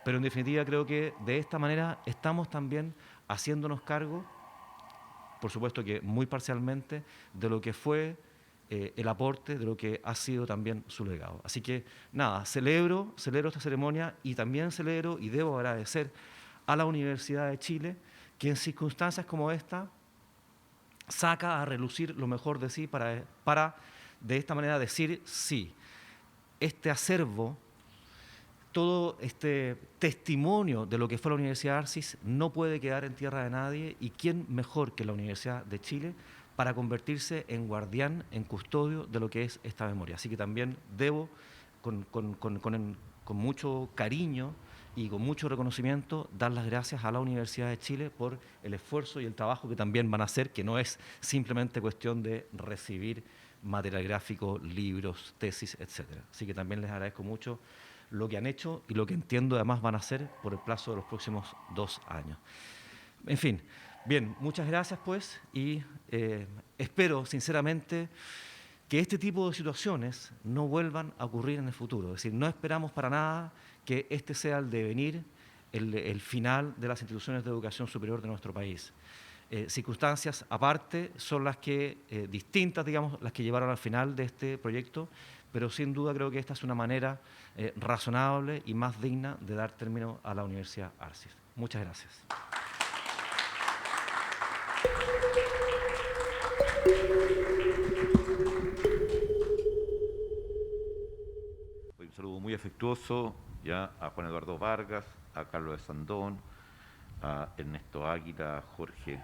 S6: pero en definitiva creo que de esta manera estamos también haciéndonos cargo, por supuesto que muy parcialmente, de lo que fue el aporte, de lo que ha sido también su legado. Así que nada, celebro esta ceremonia y también celebro y debo agradecer a la Universidad de Chile que en circunstancias como esta saca a relucir lo mejor de sí para de esta manera decir sí. Este acervo todo este testimonio de lo que fue la Universidad de Arcis no puede quedar en tierra de nadie, y quién mejor que la Universidad de Chile para convertirse en guardián, en custodio de lo que es esta memoria. Así que también debo, con mucho cariño y con mucho reconocimiento, dar las gracias a la Universidad de Chile por el esfuerzo y el trabajo que también van a hacer, que no es simplemente cuestión de recibir material gráfico, libros, tesis, etcétera. Así que también les agradezco mucho lo que han hecho y lo que entiendo además van a hacer por el plazo de los próximos 2 años. En fin, bien, muchas gracias pues, y espero sinceramente que este tipo de situaciones no vuelvan a ocurrir en el futuro. Es decir, no esperamos para nada que este sea el devenir, el final de las instituciones de educación superior de nuestro país. Circunstancias aparte son las que, distintas, digamos, las que llevaron al final de este proyecto, pero sin duda creo que esta es una manera razonable y más digna de dar término a la Universidad Arcis. Muchas gracias.
S7: Un saludo muy afectuoso ya a Juan Eduardo Vargas, a Carlos de Sandón, a Ernesto Águila, a Jorge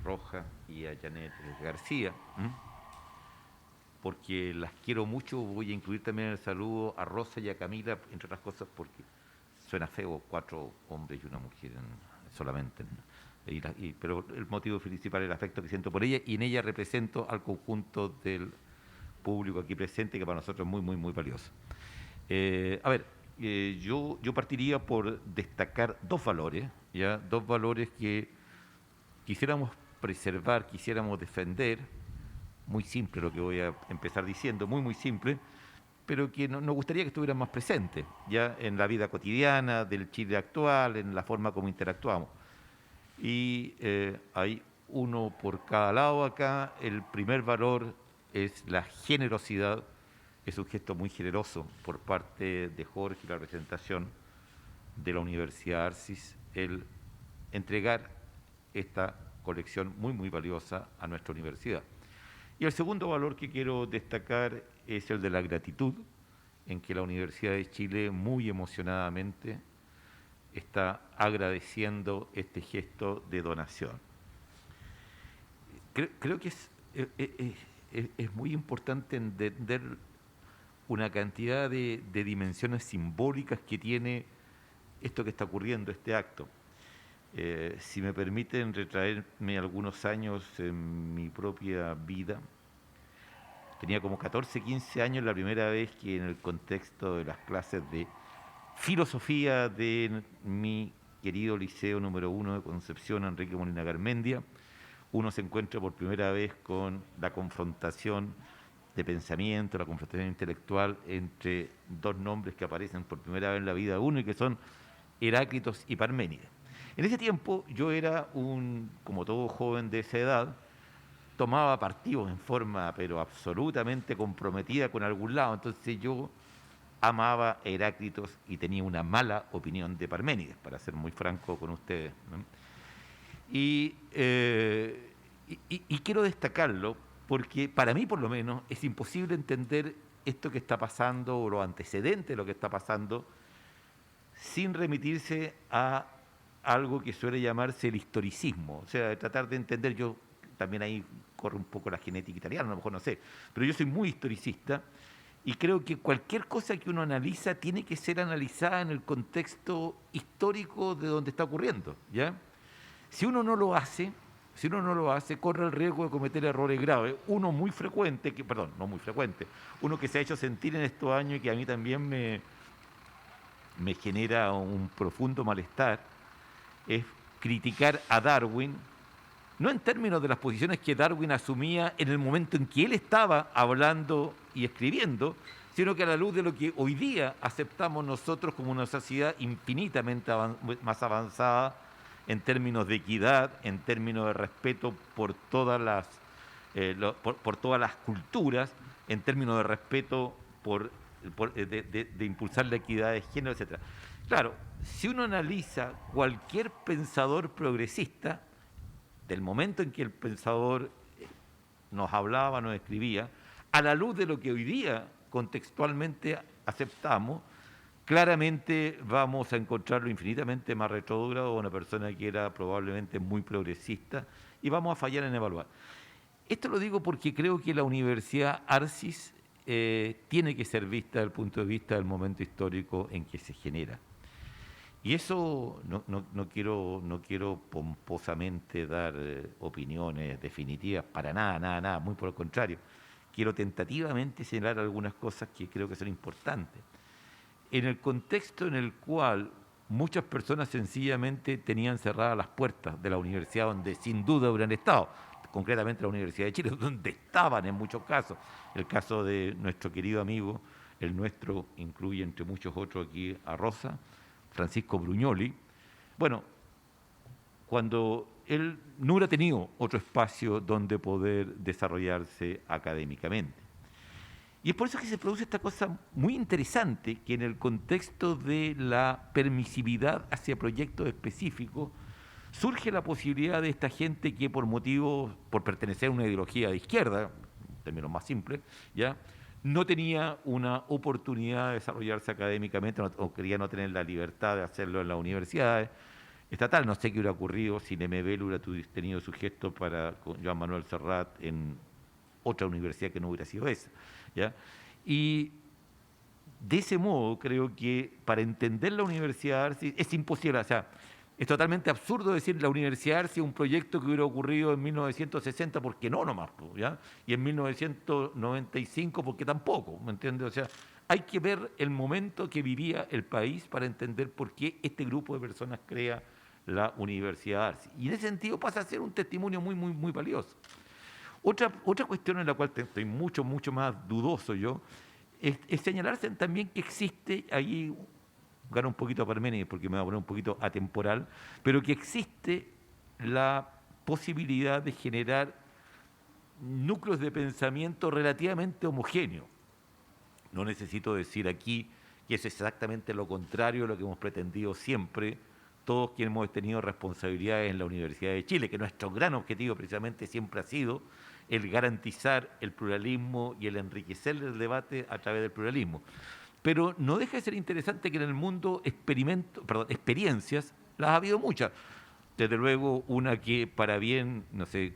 S7: Roja y a Janet García, porque las quiero mucho. Voy a incluir también el saludo a Rosa y a Camila, entre otras cosas porque suena feo 4 hombres y una mujer solamente, pero el motivo principal es el afecto que siento por ella, y en ella represento al conjunto del público aquí presente, que para nosotros es muy, muy, muy valioso. Yo partiría por destacar 2 valores, ¿ya? 2 valores que quisiéramos preservar, quisiéramos defender. Muy simple lo que voy a empezar diciendo, muy, muy simple, pero que nos gustaría que estuvieran más presentes, ya en la vida cotidiana del Chile actual, en la forma como interactuamos. Y hay uno por cada lado acá. El primer valor es la generosidad. Es un gesto muy generoso por parte de Jorge y la representación de la Universidad Arcis, el entregar esta colección muy, muy valiosa a nuestra universidad. Y el segundo valor que quiero destacar es el de la gratitud, en que la Universidad de Chile muy emocionadamente está agradeciendo este gesto de donación. Creo que es muy importante entender una cantidad de dimensiones simbólicas que tiene esto que está ocurriendo, este acto. Si me permiten retraerme algunos años en mi propia vida, tenía como 14, 15 años la primera vez que en el contexto de las clases de filosofía de mi querido Liceo número 1 de Concepción, Enrique Molina Garmendia, uno se encuentra por primera vez con la confrontación de pensamiento, la confrontación intelectual entre 2 nombres que aparecen por primera vez en la vida de uno y que son Heráclitos y Parménides. En ese tiempo yo era como todo joven de esa edad, tomaba partidos en forma pero absolutamente comprometida con algún lado. Entonces yo amaba a Heráclitos y tenía una mala opinión de Parménides, para ser muy franco con ustedes, ¿no? Y quiero destacarlo porque para mí, por lo menos, es imposible entender esto que está pasando o lo antecedente de lo que está pasando sin remitirse a algo que suele llamarse el historicismo. O sea, tratar de entender, yo también ahí corre un poco la genética italiana, a lo mejor no sé, pero yo soy muy historicista y creo que cualquier cosa que uno analiza tiene que ser analizada en el contexto histórico de donde está ocurriendo, ¿ya? Si uno no lo hace, corre el riesgo de cometer errores graves. Uno muy frecuente, uno que se ha hecho sentir en estos años y que a mí también me genera un profundo malestar, es criticar a Darwin, no en términos de las posiciones que Darwin asumía en el momento en que él estaba hablando y escribiendo, sino que a la luz de lo que hoy día aceptamos nosotros como una sociedad infinitamente más avanzada en términos de equidad, en términos de respeto por todas las culturas, en términos de respeto de impulsar la equidad de género, etc. Claro, si uno analiza cualquier pensador progresista, del momento en que el pensador nos hablaba, nos escribía, a la luz de lo que hoy día contextualmente aceptamos, claramente vamos a encontrarlo infinitamente más retrógrado, una persona que era probablemente muy progresista, y vamos a fallar en evaluar. Esto lo digo porque creo que la Universidad Arcis tiene que ser vista desde el punto de vista del momento histórico en que se genera. Y eso no quiero pomposamente dar opiniones definitivas, para nada, muy por el contrario. Quiero tentativamente señalar algunas cosas que creo que son importantes. En el contexto en el cual muchas personas sencillamente tenían cerradas las puertas de la universidad donde sin duda hubieran estado, concretamente la Universidad de Chile, donde estaban en muchos casos. El caso de nuestro querido amigo, el nuestro incluye entre muchos otros aquí a Rosa, Francisco Bruñoli. Bueno, cuando él no hubiera tenido otro espacio donde poder desarrollarse académicamente. Y es por eso que se produce esta cosa muy interesante, que en el contexto de la permisividad hacia proyectos específicos, surge la posibilidad de esta gente que por pertenecer a una ideología de izquierda, en términos más simples, ¿ya?, no tenía una oportunidad de desarrollarse académicamente o quería no tener la libertad de hacerlo en las universidades estatal. No sé qué hubiera ocurrido si Lemebel hubiera tenido su gesto para Joan Manuel Serrat en otra universidad que no hubiera sido esa, ¿ya? Y de ese modo creo que para entender la Universidad Arcis es imposible, o sea, es totalmente absurdo decir la Universidad Arcis es un proyecto que hubiera ocurrido en 1960, porque no nomás, ¿ya? Y en 1995, porque tampoco, ¿me entiendes? O sea, hay que ver el momento que vivía el país para entender por qué este grupo de personas crea la Universidad Arcis. Y en ese sentido pasa a ser un testimonio muy valioso. Otra cuestión en la cual estoy mucho más dudoso yo, es señalarse también que existe ahí, gana un poquito a Parménides porque me va a poner un poquito atemporal, pero que existe la posibilidad de generar núcleos de pensamiento relativamente homogéneos. No necesito decir aquí que es exactamente lo contrario de lo que hemos pretendido siempre, todos quienes hemos tenido responsabilidades en la Universidad de Chile, que nuestro gran objetivo precisamente siempre ha sido el garantizar el pluralismo y el enriquecer el debate a través del pluralismo. Pero no deja de ser interesante que en el mundo experiencias, las ha habido muchas. Desde luego, una que para bien, no sé,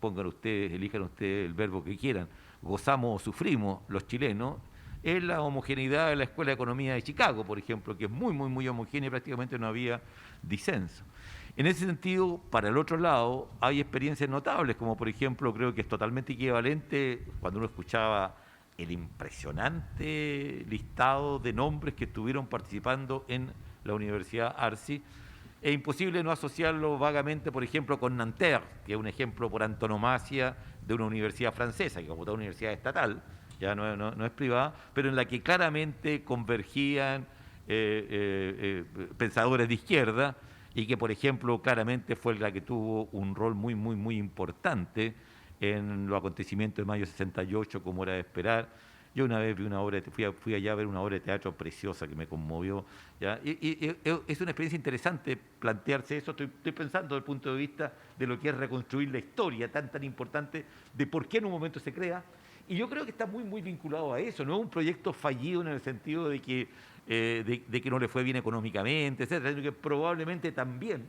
S7: pongan ustedes, elijan ustedes el verbo que quieran, gozamos o sufrimos los chilenos, es la homogeneidad de la Escuela de Economía de Chicago, por ejemplo, que es muy homogénea y prácticamente no había disenso. En ese sentido, para el otro lado, hay experiencias notables, como por ejemplo, creo que es totalmente equivalente cuando uno escuchaba el impresionante listado de nombres que estuvieron participando en la Universidad Arcis. Es imposible no asociarlo vagamente, por ejemplo, con Nanterre, que es un ejemplo por antonomasia de una universidad francesa, que como toda universidad estatal, ya no es privada, pero en la que claramente convergían pensadores de izquierda y que, por ejemplo, claramente fue la que tuvo un rol muy importante en los acontecimientos de mayo 68, como era de esperar. Yo una vez vi una obra, fui allá a ver una obra de teatro preciosa que me conmovió, ¿ya? Y es una experiencia interesante plantearse eso. Estoy pensando desde el punto de vista de lo que es reconstruir la historia tan importante de por qué en un momento se crea. Y yo creo que está muy vinculado a eso. No es un proyecto fallido en el sentido de que no le fue bien económicamente, etcétera, sino que probablemente también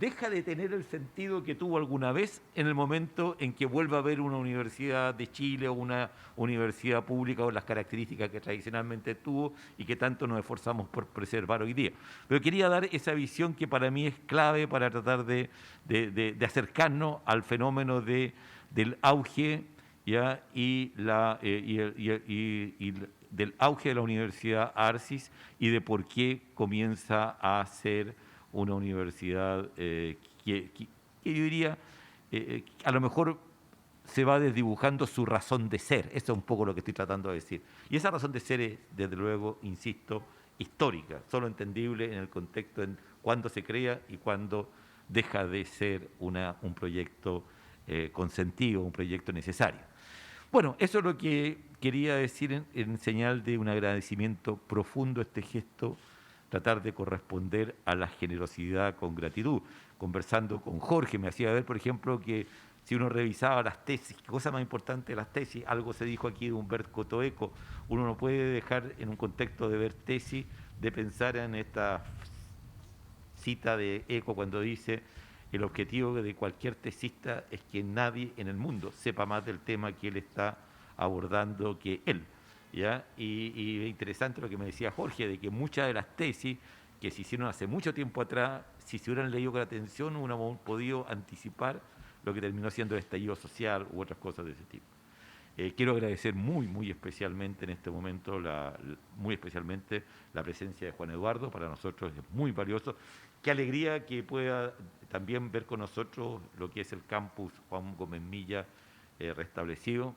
S7: deja de tener el sentido que tuvo alguna vez en el momento en que vuelva a haber una universidad de Chile o una universidad pública con las características que tradicionalmente tuvo y que tanto nos esforzamos por preservar hoy día. Pero quería dar esa visión que para mí es clave para tratar de acercarnos al fenómeno del auge, ¿ya? Y del auge de la Universidad Arcis y de por qué comienza a ser una universidad que yo diría, a lo mejor se va desdibujando su razón de ser. Eso es un poco lo que estoy tratando de decir. Y esa razón de ser es, desde luego, insisto, histórica, solo entendible en el contexto en cuándo se crea y cuándo deja de ser un proyecto con sentido, un proyecto necesario. Bueno, eso es lo que quería decir en señal de un agradecimiento profundo a este gesto, tratar de corresponder a la generosidad con gratitud. Conversando con Jorge, me hacía ver, por ejemplo, que si uno revisaba las tesis, qué cosa más importante de las tesis, algo se dijo aquí de Humberto Eco, uno no puede dejar en un contexto de ver tesis, de pensar en esta cita de Eco cuando dice: el objetivo de cualquier tesista es que nadie en el mundo sepa más del tema que él está abordando que él, ¿ya? Y es interesante lo que me decía Jorge, de que muchas de las tesis que se hicieron hace mucho tiempo atrás, si se hubieran leído con atención, hubiéramos podido anticipar lo que terminó siendo el estallido social u otras cosas de ese tipo. Quiero agradecer muy especialmente en este momento, muy especialmente la presencia de Juan Eduardo, para nosotros es muy valioso. Qué alegría que pueda también ver con nosotros lo que es el campus Juan Gómez Milla restablecido.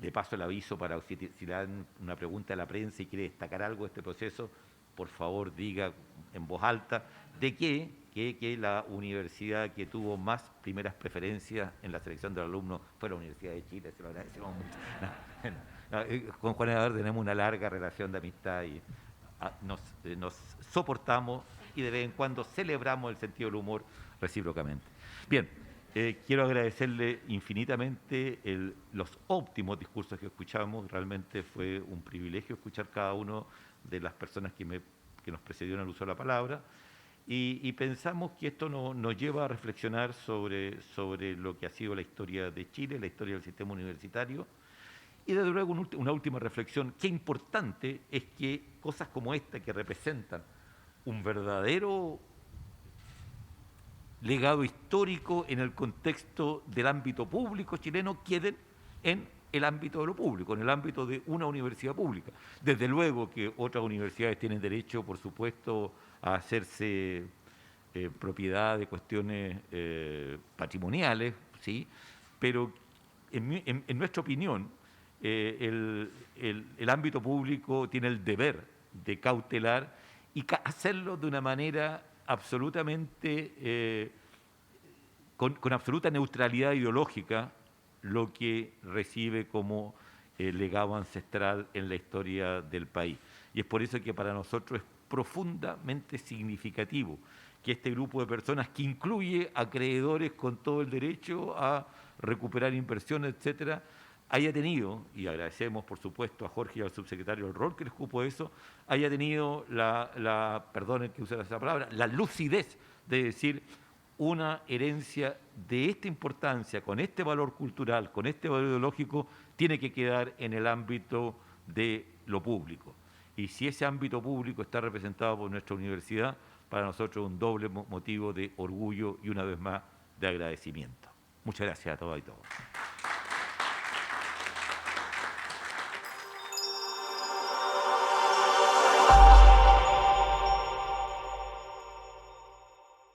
S7: Le paso el aviso para si le dan una pregunta a la prensa y quiere destacar algo de este proceso, por favor diga en voz alta de que la universidad que tuvo más primeras preferencias en la selección de los alumnos fue la Universidad de Chile, se lo agradecemos mucho. Con Juan Eduardo tenemos una larga relación de amistad y nos soportamos y de vez en cuando celebramos el sentido del humor recíprocamente. Bien, quiero agradecerle infinitamente los óptimos discursos que escuchamos. Realmente fue un privilegio escuchar cada uno de las personas que nos precedieron al uso de la palabra. Y pensamos que esto nos lleva a reflexionar sobre lo que ha sido la historia de Chile, la historia del sistema universitario. Y desde luego una última reflexión: qué importante es que cosas como esta, que representan un verdadero legado histórico en el contexto del ámbito público chileno, queden en el ámbito de lo público, en el ámbito de una universidad pública. Desde luego que otras universidades tienen derecho, por supuesto, a hacerse propiedad de cuestiones patrimoniales, ¿sí? Pero en nuestra opinión, el ámbito público tiene el deber de cautelar y hacerlo de una manera absolutamente, con absoluta neutralidad ideológica, lo que recibe como legado ancestral en la historia del país. Y es por eso que para nosotros es profundamente significativo que este grupo de personas, que incluye acreedores con todo el derecho a recuperar inversiones, etcétera, haya tenido, y agradecemos por supuesto a Jorge y al subsecretario el rol que les cupo eso, haya tenido perdonen que use esa palabra, la lucidez de decir: una herencia de esta importancia, con este valor cultural, con este valor ideológico, tiene que quedar en el ámbito de lo público. Y si ese ámbito público está representado por nuestra universidad, para nosotros es un doble motivo de orgullo y una vez más de agradecimiento. Muchas gracias a todas y todos.